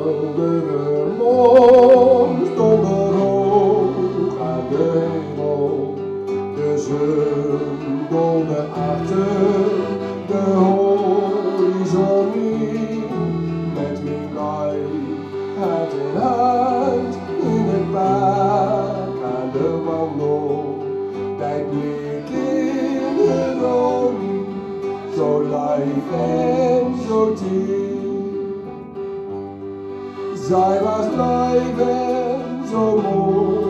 heldere morgen stond er hoog aan de hemel. De zon doolde achter de horizon in. Met mijn lijf hand in hand in het park aan de wandel. Bij blik in de room, zo lief en zo diep. Zij was lief en zo mooi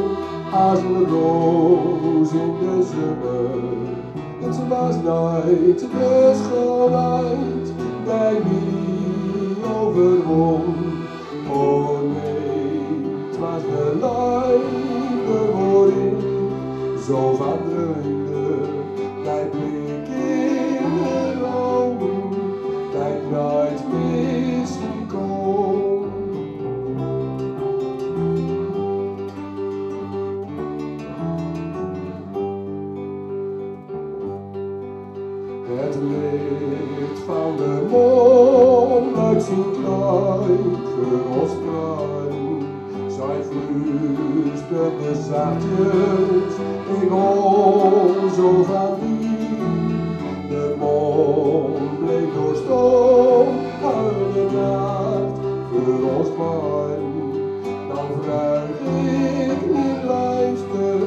als een roos in de zonne. En ze was nooit de schoonheid die mij overwon. Oh nee, het was de liefde waar ik zo van droomde. Die blik in de ogen, die ik nooit missen kon. Het licht van de maan uit zijn klein voor ons bruin. Zij fluisterde zachtjes, ik hou zo van die. De maan bleef doorstaan, oude nacht voor ons bruin. Dan vraag ik niet luister,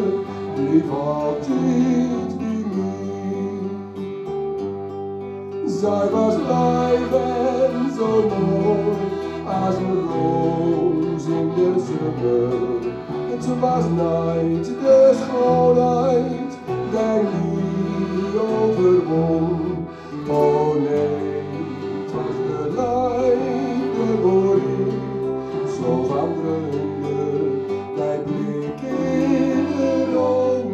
blief altijd bij mij. Zij was lief en zo mooi als een roos in de zonne. En ze was nooit de schoonheid die mij overwon. Oh nee, het was de liefde waar ik zo van droomde. Die blik in de ogen,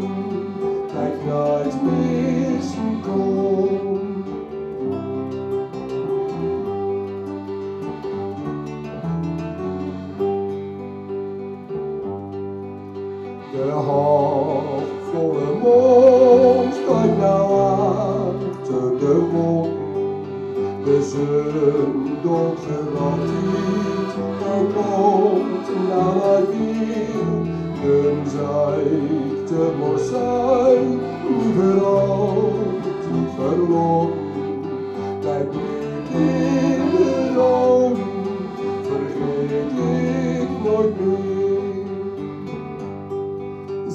die ik nooit missen kon. De halfvolle maan staat nou achter de wolken. De zon donker altijd en komt nou uit weer. Een zachte mozaïek, liever altijd verloren. Die blik in de ogen, vergeet ik nooit meer.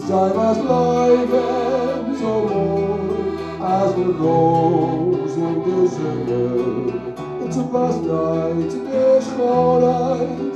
Zij was lief en zo mooi als een roos in de zonne. En ze was nooit de schoonheid